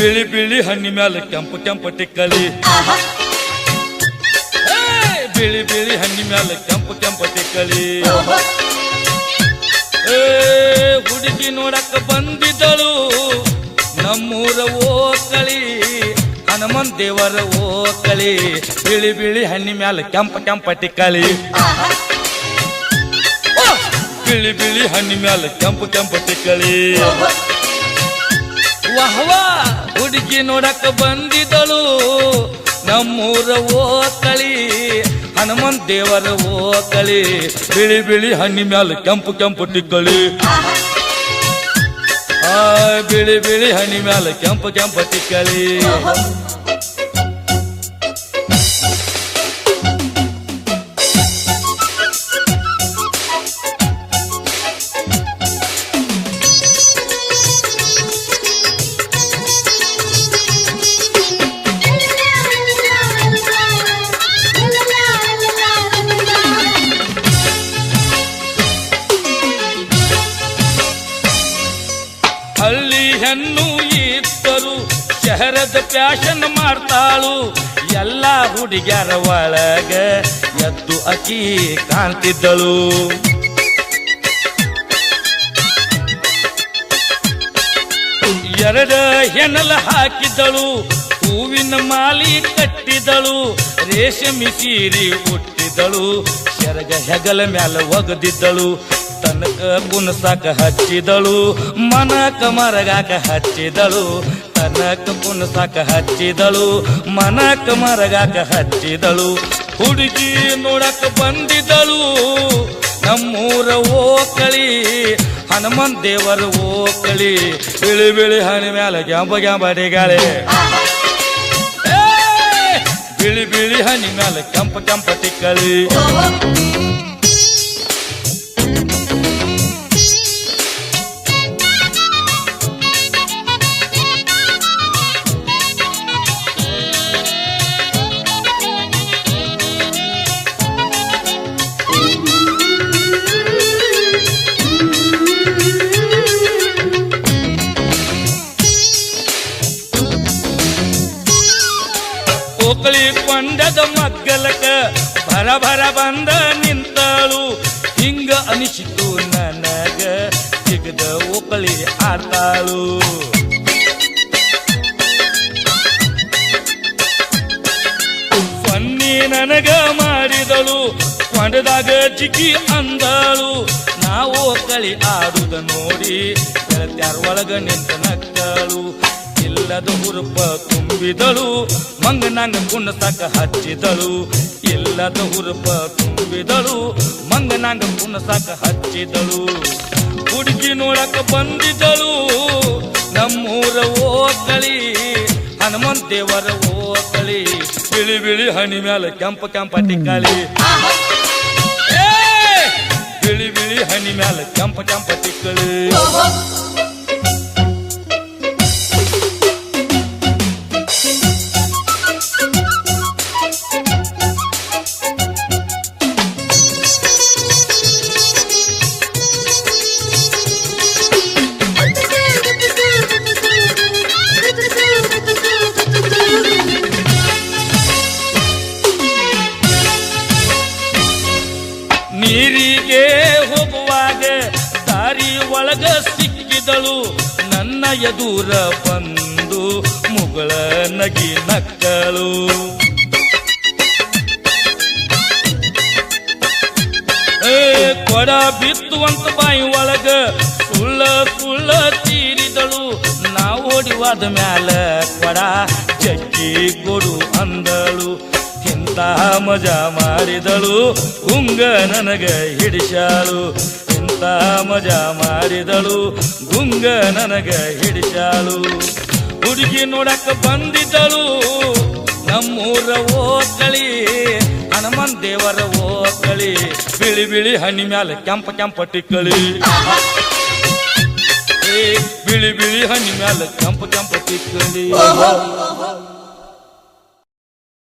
ಬಿಳಿ ಬಿಳಿ ಹಣ್ಣಿ ಮ್ಯಾಲ ಕೆಂಪು ಕೆಂಪು ಟಿಕ್ಕಳಿ ಬಿಳಿ ಬಿಳಿ ಹಣ್ಣಿ ಮ್ಯಾಲ ಕೆಂಪು ಕೆಂಪು ಟಿಕ್ಕಳಿ ಹುಡುಗಿ ನೋಡಕ್ಕ ಬಂದಿದ್ದಳು ನಮ್ಮೂರ ಓಕಳಿ ಹನುಮಂತ ದೇವರ ಓಕಳಿ ಬಿಳಿ ಬಿಳಿ ಹಣ್ಣಿ ಮ್ಯಾಲ ಕೆಂಪ ಕೆಂಪ ಟಿಕ್ಕಳಿ ಬಿಳಿ ಬಿಳಿ ಹಣ್ಣಿ ಮ್ಯಾಲ ಕೆಂಪು ಕೆಂಪು ಟಿಕ್ಕಳಿ ವಾಹ್ವಾ ಹುಡುಗಿ ನೋಡಕ್ಕ ಬಂದಿದ್ದಳು ನಮ್ಮೂರ ಓಕಳಿ ಹನುಮಂತ ದೇವರ ಓಕಳಿ ಬಿಳಿ ಬಿಳಿ ಹಣ್ಣಿ ಮ್ಯಾಲ ಕೆಂಪು ಕೆಂಪು ಟಿಕ್ಕಳಿ ಬಿಳಿ ಬಿಳಿ ಹಣ್ಣಿ ಮ್ಯಾಲ ಕೆಂಪು ಕೆಂಪು ಟಿಕ್ಕಳಿ ಹಳ್ಳಿ ಹೆಣ್ಣು ಇದ್ದರು ಶಹರದ ಫ್ಯಾಷನ್ ಮಾಡ್ತಾಳು ಎಲ್ಲ ಹುಡುಗ್ಯಾರ ಒಳಗ ಎದ್ದು ಅಕ್ಕಿ ಕಾಣ್ತಿದ್ದಳು ಎರಡ ಹೆಣಲ ಹಾಕಿದ್ದಳು ಹೂವಿನ ಮಾಲಿ ಕಟ್ಟಿದಳು ರೇಷ್ಮೆ ಸೀರೆ ಉಟ್ಟಿದಳು ಸೆರಗ ಹೆಗಲ ಮ್ಯಾಲ ಒಗದಿದ್ದಳು ತನಕ ಕುಣಸಾಕ ಹಚ್ಚಿದಳು ಮನಕ ಮರಗಾಕ ಹಚ್ಚಿದಳು ತನಕ ಕುಣಸಾಕ ಹಚ್ಚಿದಳು ಮನಕ ಮರಗಾಕ ಹಚ್ಚಿದಳು ಹುಡುಗಿ ನೋಡಕ ಬಂದಿದ್ದಳು ನಮ್ಮೂರ ಓಕಳಿ ಹನುಮಂತ ದೇವರ ಓಕಳಿ ಬಿಳಿ ಬಿಳಿ ಹಣ್ಣಿ ಮ್ಯಾಲ ಗ್ಯಾಂಬ ಗ್ಯಾಂಬಡಿಗಾಳೆ ಬಿಳಿ ಬಿಳಿ ಹಣ್ಣಿ ಮ್ಯಾಲ ಕೆಂಪ ಕೆಂಪ ಟಿಕ್ಕಳಿ ಓಕಳಿ ಕೊಂಡದ ಮಗ್ಗಲಕ ಭರ ಭರ ಬಂದ ನಿಂತಳು ಹಿಂಗ ಅನಿಸಿತು ನನಗ ಸಿಗದ ಓಕಳಿ ಆಡ್ತಾಳು ಸೊನ್ನಿ ನನಗ ಮಾಡಿದಳು ಕೊಂಡದಾಗ ಜಿಗಿ ಅಂದಳು ನಾವು ಓಕಳಿ ಆಡುದ ನೋಡಿ ಗೆಳತ್ಯಾರ ಒಳಗ ನಿಂತ ನಕ್ಕಳು ಇಲ್ಲದ ಹುರುಪ ತುಂಬಿದಳು ಮಂಗನಂಗ ಕುಣಸಾಕ ಹಚ್ಚಿದಳು ಇಲ್ಲದ ಹುರುಪ ತುಂಬಿದಳು ಮಂಗನಂಗ ಕುಣಸಾಕ ಹಚ್ಚಿದಳು ಹುಡುಗಿ ನೋಡಕ ಬಂದಿದ್ದಳು ನಮ್ಮೂರ ಓಕಳಿ ಹನುಮಂತ ದೇವರ ಓಕಳಿ ಬಿಳಿ ಬಿಳಿ ಹಣ್ಣಿ ಮ್ಯಾಲ ಕೆಂಪ ಕೆಂಪ ಟಿಕ್ಕಳಿ ಬಿಳಿ ಬಿಳಿ ಹಣ್ಣಿ ಮ್ಯಾಲ ಕೆಂಪ ಕೆಂಪ ಟಿಕ್ಕಳಿ ನೀರಿಗೆ ಹೋಗುವಾಗ ದಾರಿ ಒಳಗ ಸಿಕ್ಕಿದಳು ನನ್ನ ಎದುರ ಬಂದು ಮುಗಳ ನಗಿ ನಕ್ಕಳು ಕೊಡ ಬಿತ್ತುವಂತ ಬಾಯಿ ಒಳಗ ಸುಳ್ಳ ಸುಳ್ಳ ತೀರಿದಳು ನಾವು ಓಡಿವಾದ ಮ್ಯಾಲ ಕೊಡ ಜಗ್ಗಿ ಕೊಡು ಅಂದಳು ಇಂಥ ಮಜಾ ಮಾಡಿದಳು ಗುಂಗ ನನಗ ಹಿಡಿಸಾಳು ಇಂಥ ಮಜಾ ಮಾಡಿದಳು ಗುಂಗ ನನಗ ಹಿಡಿಸಾಳು ಹುಡುಗಿ ನೋಡಕ ಬಂದಿದ್ದಳು ನಮ್ಮೂರ ಓಕಳಿ ಹನುಮಂತ ದೇವರ ಓಕಳಿ ಬಿಳಿ ಬಿಳಿ ಹಣ್ಣಿ ಮ್ಯಾಲ ಕೆಂಪ ಕೆಂಪ ಟಿಕ್ಕಳಿ ಬಿಳಿ ಬಿಳಿ ಹಣ್ಣಿ ಮ್ಯಾಲ ಕೆಂಪ ಕೆಂಪ ಟಿಕ್ಕಳಿ